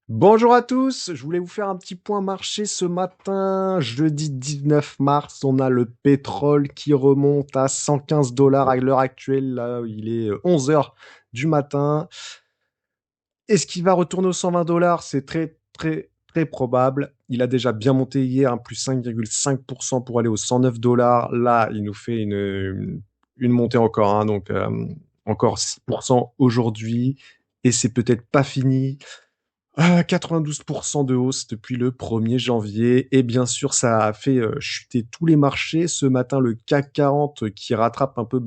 Bonjour à tous, je voulais vous faire un petit point marché ce matin, jeudi 19 mars, on a le pétrole qui remonte à 115 dollars à l'heure actuelle, là il est 11 heures du matin. Est-ce qu'il va retourner aux 120 dollars? C'est très très très probable. Il a déjà bien monté hier, plus 5,5% pour aller aux 109 dollars. Là, il nous fait une montée encore, hein, donc encore 6% aujourd'hui, et c'est peut-être pas fini. 92% de hausse depuis le 1er janvier. Et bien sûr, ça a fait chuter tous les marchés. Ce matin, le CAC 40 qui rattrape un peu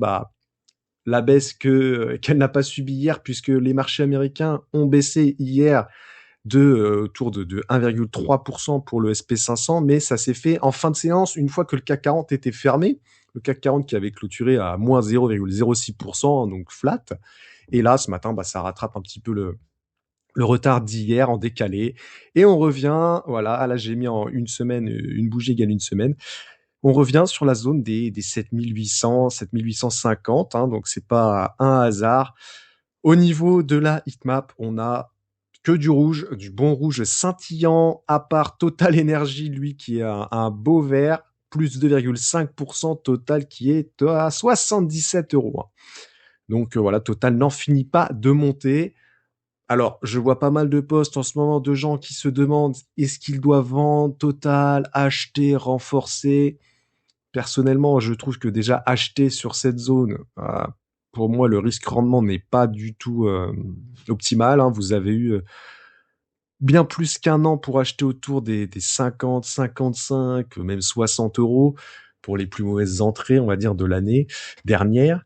la baisse qu'elle n'a pas subie hier, puisque les marchés américains ont baissé hier autour de 1,3% pour le SP500, mais ça s'est fait en fin de séance, une fois que le CAC 40 était fermé. Le CAC 40 qui avait clôturé à moins 0,06%, donc flat. Et là, ce matin, ça rattrape un petit peu le retard d'hier en décalé. Et on revient, voilà, là j'ai mis en une semaine, une bougie égale une semaine. On revient sur la zone des 7800, 7850, hein, donc c'est pas un hasard. Au niveau de la heatmap, on a que du rouge, du bon rouge scintillant, à part Total Energy, lui, qui est un beau vert, plus 2,5% Total qui est à 77 euros, hein. Donc voilà, Total n'en finit pas de monter. Alors, je vois pas mal de posts en ce moment de gens qui se demandent est-ce qu'ils doivent vendre, Total, acheter, renforcer. Personnellement, je trouve que déjà acheter sur cette zone, pour moi, le risque rendement n'est pas du tout optimal, hein. Vous avez eu bien plus qu'un an pour acheter autour des 50, 55, même 60 euros pour les plus mauvaises entrées, on va dire, de l'année dernière.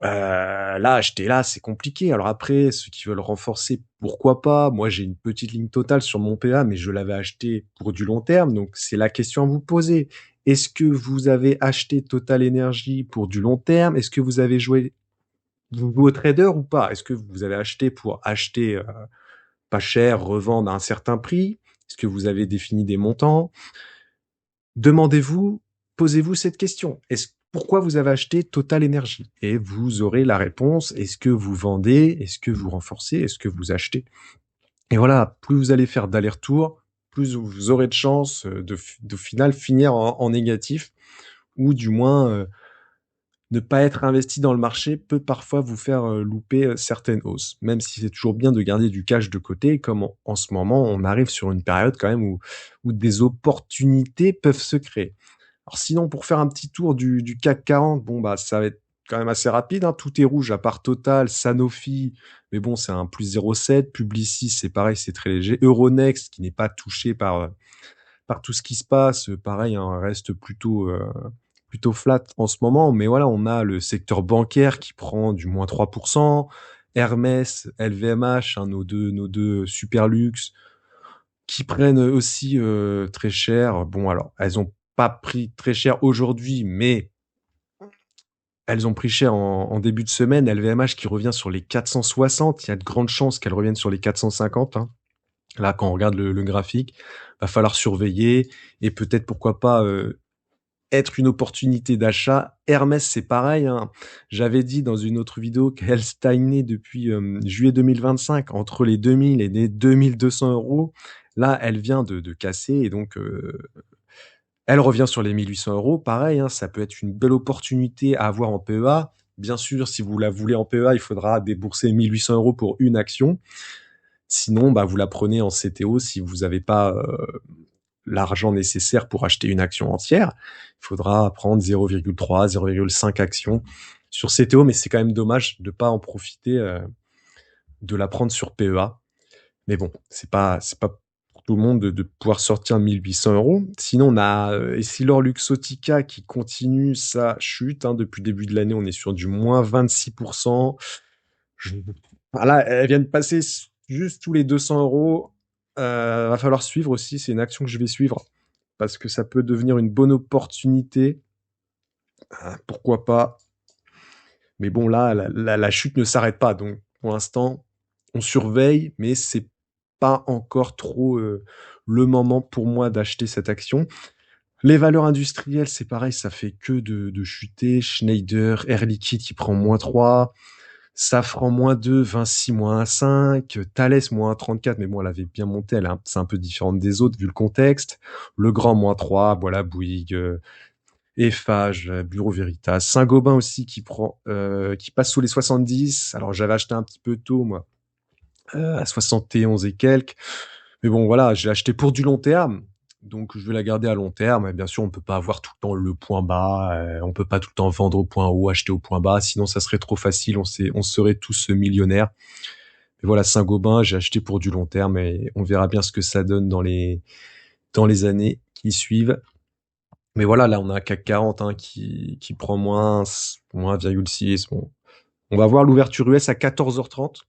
Là, acheter là, c'est compliqué. Alors après, ceux qui veulent renforcer, pourquoi pas? Moi, j'ai une petite ligne totale sur mon PA, mais je l'avais acheté pour du long terme. Donc, c'est la question à vous poser. Est-ce que vous avez acheté Total Energy pour du long terme? Est-ce que vous avez vous jouez au trader ou pas? Est-ce que vous avez acheté pour acheter pas cher, revendre à un certain prix? Est-ce que vous avez défini des montants? Demandez-vous, posez-vous cette question. Pourquoi vous avez acheté Total Energy? Et vous aurez la réponse. Est-ce que vous vendez? Est-ce que vous renforcez? Est-ce que vous achetez? Et voilà, plus vous allez faire d'aller-retour, plus vous aurez de chances de final finir en négatif, ou du moins ne pas être investi dans le marché peut parfois vous faire louper certaines hausses, même si c'est toujours bien de garder du cash de côté, comme en ce moment on arrive sur une période quand même où des opportunités peuvent se créer. Alors sinon, pour faire un petit tour du CAC 40, bon bah ça va être quand même assez rapide, hein. Tout est rouge à part Total, Sanofi, mais bon c'est un plus 0,7. Publicis, c'est pareil, c'est très léger. Euronext, qui n'est pas touché par tout ce qui se passe, pareil, hein, reste plutôt flat en ce moment. Mais voilà, on a le secteur bancaire qui prend du moins 3%. Hermès, LVMH, hein, nos deux super luxe, qui prennent aussi très cher. Bon, alors, elles ont pas pris très cher aujourd'hui, mais elles ont pris cher en début de semaine. LVMH qui revient sur les 460. Il y a de grandes chances qu'elles reviennent sur les 450, hein. Là, quand on regarde le graphique, va falloir surveiller et peut-être, pourquoi pas, être une opportunité d'achat. Hermès, c'est pareil, hein. J'avais dit dans une autre vidéo qu'elle stagnait depuis juillet 2025 entre les 2000 et les 2200 euros. Là, elle vient de casser et donc elle revient sur les 1800 euros. Pareil, hein, ça peut être une belle opportunité à avoir en PEA. Bien sûr, si vous la voulez en PEA, il faudra débourser 1800 euros pour une action. Sinon, bah, vous la prenez en CTO si vous n'avez pas l'argent nécessaire pour acheter une action entière. Il faudra prendre 0,3, 0,5 actions sur CTO, mais c'est quand même dommage de ne pas en profiter, de la prendre sur PEA. Mais bon, c'est pas pour tout le monde de pouvoir sortir 1800 euros. Sinon, on a Essilor Luxottica qui continue sa chute, hein. Depuis le début de l'année, on est sur du moins 26%. Voilà, elle vient de passer juste tous les 200 euros. Va falloir suivre aussi. C'est une action que je vais suivre parce que ça peut devenir une bonne opportunité. Pourquoi pas? Mais bon, là, la chute ne s'arrête pas. Donc, pour l'instant, on surveille, mais c'est pas encore trop le moment pour moi d'acheter cette action. Les valeurs industrielles, c'est pareil, ça fait que de chuter. Schneider, Air Liquide qui prend moins 3. Safran -2, Vinci -5, Thales -34, mais bon, elle avait bien monté, c'est un peu différente des autres vu le contexte. Legrand -3, voilà, Bouygues, Eiffage, Bureau Veritas, Saint-Gobain aussi qui passe sous les 70. Alors j'avais acheté un petit peu tôt, moi, à 71 et quelques. Mais bon, voilà, j'ai acheté pour du long terme. Donc, je vais la garder à long terme. Et bien sûr, on peut pas avoir tout le temps le point bas. On peut pas tout le temps vendre au point haut, acheter au point bas. Sinon, ça serait trop facile. On serait tous millionnaires. Mais voilà, Saint-Gobain, j'ai acheté pour du long terme et on verra bien ce que ça donne dans les années qui suivent. Mais voilà, là, on a un CAC 40 hein, qui prend moins 1,6. Bon. On va voir l'ouverture US à 14h30.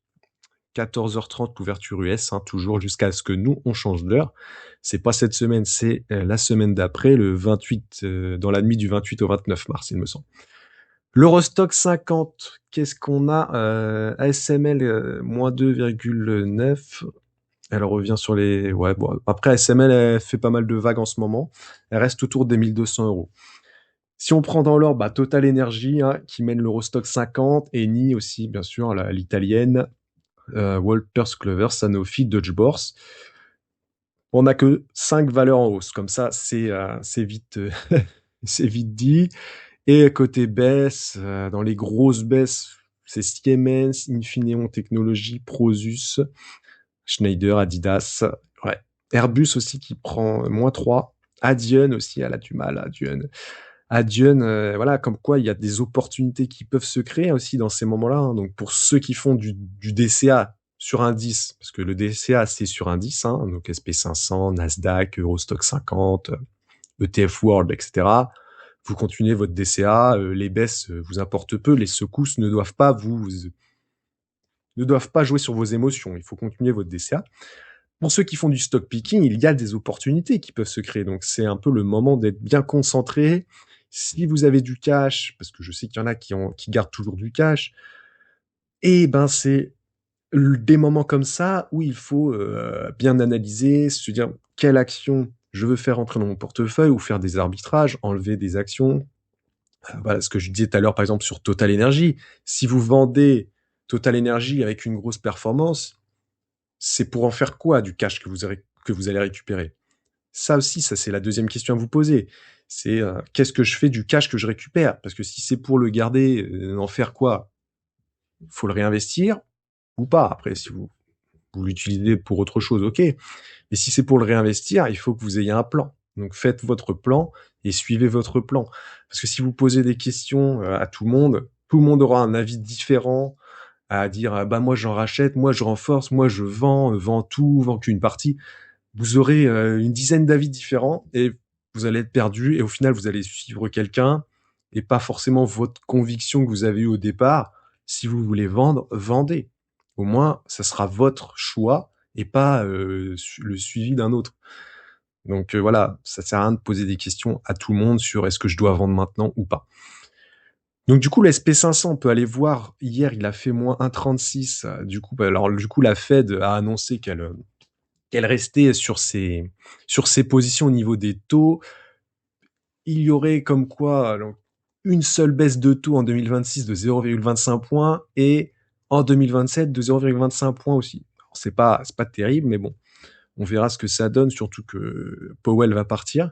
14h30 l'ouverture US, hein, toujours jusqu'à ce que nous, on change d'heure. C'est pas cette semaine, c'est la semaine d'après, le 28, dans la nuit du 28 au 29 mars, il me semble. L'Eurostock 50, qu'est-ce qu'on a ASML, moins 2,9. Elle revient sur les... Ouais, bon, après, ASML, elle fait pas mal de vagues en ce moment. Elle reste autour des 1 200 euros. Si on prend dans l'ordre, Total Energy, hein, qui mène l'Eurostock 50, Eni aussi, bien sûr, l'italienne, Wolters Kluwer, Sanofi, Deutsche Börse. On n'a que 5 valeurs en hausse. Comme ça, c'est vite, c'est vite dit. Et côté baisse, dans les grosses baisses, c'est Siemens, Infineon Technologies, Prosus, Schneider, Adidas. Ouais. Airbus aussi qui prend -3. Adyen aussi, elle a du mal, Adyen, voilà, comme quoi il y a des opportunités qui peuvent se créer aussi dans ces moments-là. Hein. Donc pour ceux qui font du DCA sur indice, parce que le DCA c'est sur indice, hein, donc SP500, Nasdaq, Eurostock 50, ETF World, etc. Vous continuez votre DCA, les baisses vous importent peu, les secousses ne doivent pas jouer sur vos émotions. Il faut continuer votre DCA. Pour ceux qui font du stock picking, il y a des opportunités qui peuvent se créer. Donc, c'est un peu le moment d'être bien concentré. Si vous avez du cash, parce que je sais qu'il y en a qui gardent toujours du cash, et ben, c'est des moments comme ça où il faut bien analyser, se dire quelle action je veux faire entrer dans mon portefeuille ou faire des arbitrages, enlever des actions. Voilà ce que je disais tout à l'heure, par exemple, sur Total Energy. Si vous vendez Total Energy avec une grosse performance, c'est pour en faire quoi du cash que vous allez récupérer? Ça aussi, ça c'est la deuxième question à vous poser. C'est qu'est-ce que je fais du cash que je récupère? Parce que si c'est pour le garder, en faire quoi? Il faut le réinvestir ou pas. Après, si vous l'utilisez pour autre chose, ok. Mais si c'est pour le réinvestir, il faut que vous ayez un plan. Donc faites votre plan et suivez votre plan. Parce que si vous posez des questions à tout le monde aura un avis différent à dire bah moi j'en rachète, moi je renforce, moi je vends tout, vends qu'une partie. Vous aurez une dizaine d'avis différents et vous allez être perdu et au final vous allez suivre quelqu'un et pas forcément votre conviction que vous avez eue au départ. Si vous voulez vendre, vendez. Au moins, ça sera votre choix et pas le suivi d'un autre. Donc voilà, ça sert à rien de poser des questions à tout le monde sur est-ce que je dois vendre maintenant ou pas. Donc du coup, le SP500, on peut aller voir. Hier, il a fait moins 1,36. Du coup, la Fed a annoncé qu'elle restait sur ses positions au niveau des taux. Il y aurait comme quoi alors, une seule baisse de taux en 2026 de 0,25 points et en 2027 de 0,25 points aussi. C'est pas terrible, mais bon, on verra ce que ça donne, surtout que Powell va partir.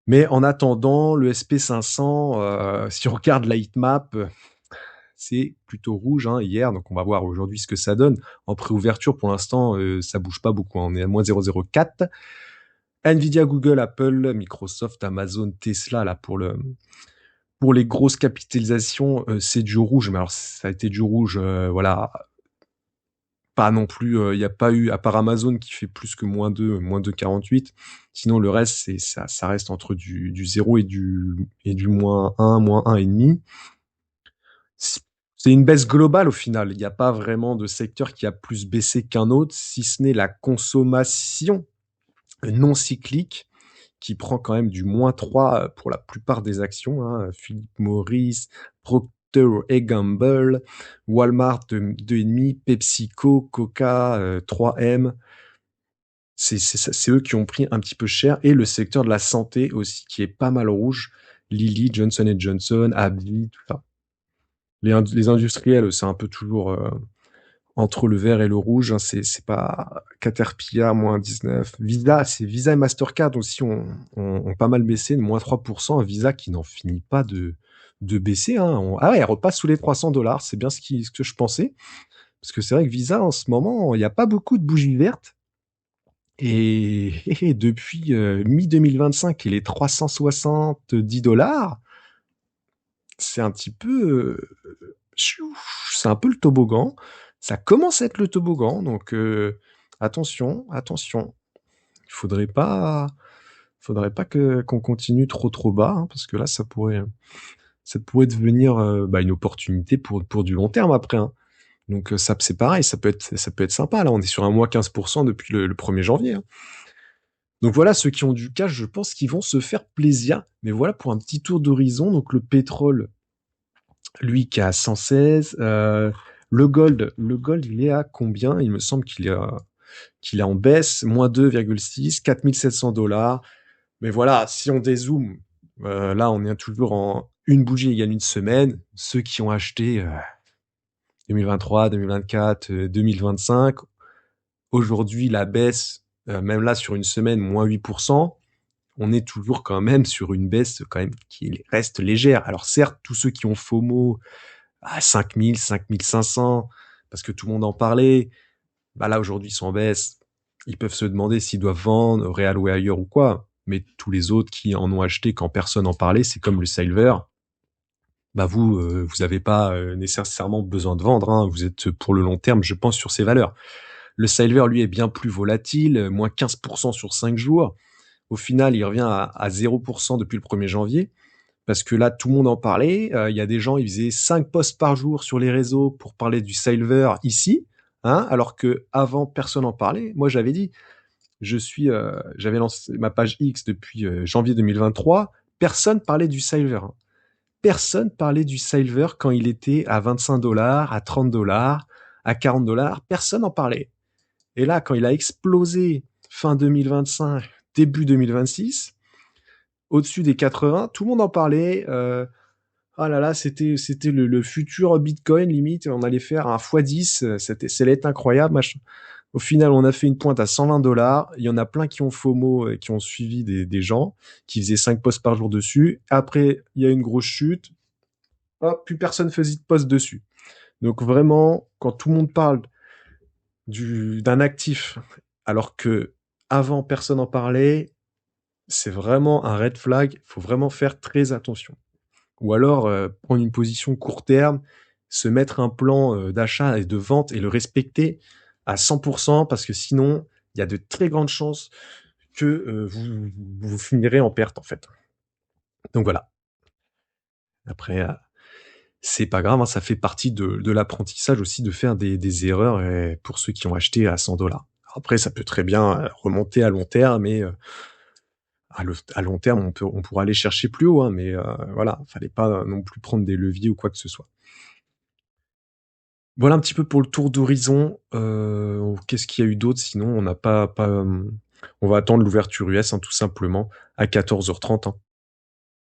Mais en attendant, le SP500, si on regarde la heatmap, c'est plutôt rouge hein, hier, donc on va voir aujourd'hui ce que ça donne. En préouverture, pour l'instant, ça bouge pas beaucoup, hein. On est à moins 0,04. Nvidia, Google, Apple, Microsoft, Amazon, Tesla, là, pour les grosses capitalisations, c'est du rouge, mais alors ça a été du rouge, voilà, pas non plus, il n'y a pas eu, à part Amazon qui fait plus que moins 2,48, sinon le reste, ça reste entre du 0 et du moins 1, moins 1,5. C'est une baisse globale au final. Il n'y a pas vraiment de secteur qui a plus baissé qu'un autre, si ce n'est la consommation non cyclique qui prend quand même du -3 pour la plupart des actions. Hein. Philip Morris, Procter et Gamble, Walmart 2,5, PepsiCo, Coca 3M. C'est eux qui ont pris un petit peu cher. Et le secteur de la santé aussi qui est pas mal rouge. Lilly, Johnson & Johnson, AbbVie, tout ça. Les industriels, c'est un peu toujours entre le vert et le rouge. Hein, c'est pas Caterpillar, -19. Visa, c'est Visa et Mastercard aussi ont pas mal baissé, de -3%. Visa qui n'en finit pas de baisser. Hein. Ah ouais, elle repasse sous les $300. C'est bien ce que je pensais. Parce que c'est vrai que Visa, en ce moment, il n'y a pas beaucoup de bougies vertes. Et depuis mi-2025 et les $370, c'est un petit peu, c'est un peu le toboggan. Ça commence à être le toboggan, donc attention, attention. Il faudrait pas que qu'on continue trop bas, hein, parce que là, ça pourrait devenir une opportunité pour du long terme après. Hein. Donc ça, c'est pareil, ça peut être sympa. Là, on est sur un -15% depuis le 1er janvier. Hein. Donc voilà, ceux qui ont du cash, je pense qu'ils vont se faire plaisir. Mais voilà pour un petit tour d'horizon. Donc le pétrole, lui qui est à 116. Le gold, il est à combien? Il me semble qu'il est en baisse, -2,6, $4 700. Mais voilà, si on dézoome, là on est toujours en une bougie égale une semaine. Ceux qui ont acheté 2023, 2024, 2025, aujourd'hui la baisse, même là sur une semaine, -8%. On est toujours quand même sur une baisse quand même qui reste légère. Alors certes, tous ceux qui ont FOMO à 5000, 5500, parce que tout le monde en parlait, bah là aujourd'hui ils sont en baisse. Ils peuvent se demander s'ils doivent vendre, réallouer ailleurs ou quoi. Mais tous les autres qui en ont acheté quand personne en parlait, c'est comme le silver. Bah vous avez pas nécessairement besoin de vendre. Hein. Vous êtes pour le long terme, je pense, sur ces valeurs. Le silver, lui, est bien plus volatile, -15% sur 5 jours. Au final, il revient à 0% depuis le 1er janvier. Parce que là, tout le monde en parlait. Il y a des gens, ils faisaient 5 posts par jour sur les réseaux pour parler du silver ici, hein, alors que avant personne en parlait. Moi, j'avais dit, j'avais lancé ma page X depuis janvier 2023. Personne parlait du silver. Hein. Personne parlait du silver quand il était à $25, à $30, à $40. Personne en parlait. Et là, quand il a explosé fin 2025, début 2026, au-dessus des 80, tout le monde en parlait. Ah là là, c'était le futur Bitcoin limite. On allait faire un x10. Ça allait être incroyable. Machin. Au final, on a fait une pointe à $120. Il y en a plein qui ont FOMO, qui ont suivi des gens qui faisaient 5 posts par jour dessus. Après, il y a une grosse chute. Hop, plus personne faisait de posts dessus. Donc vraiment, quand tout le monde parle d'un actif, alors que avant personne en parlait, c'est vraiment un red flag. Il faut vraiment faire très attention. Ou alors prendre une position court terme, se mettre un plan d'achat et de vente et le respecter à 100% parce que sinon, il y a de très grandes chances que vous finirez en perte en fait. Donc voilà. Après, c'est pas grave, hein, ça fait partie de l'apprentissage aussi de faire des erreurs pour ceux qui ont acheté à $100. Après, ça peut très bien remonter à long terme, mais à long terme, on pourra aller chercher plus haut, hein, mais voilà, fallait pas non plus prendre des leviers ou quoi que ce soit. Voilà un petit peu pour le tour d'horizon. Qu'est-ce qu'il y a eu d'autre sinon? On n'a pas. On va attendre l'ouverture US, hein, tout simplement, à 14h30. Hein.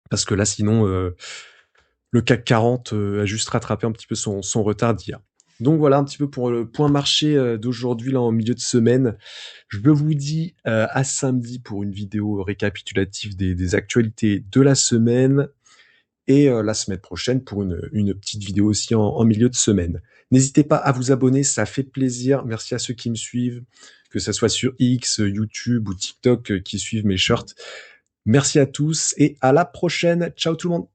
Parce que là, sinon, le CAC 40 a juste rattrapé un petit peu son retard d'hier. Donc voilà un petit peu pour le point marché d'aujourd'hui, là, en milieu de semaine. Je vous dis à samedi pour une vidéo récapitulative des actualités de la semaine. Et la semaine prochaine pour une petite vidéo aussi en milieu de semaine. N'hésitez pas à vous abonner, ça fait plaisir. Merci à ceux qui me suivent, que ce soit sur X, YouTube ou TikTok qui suivent mes shorts. Merci à tous et à la prochaine. Ciao tout le monde.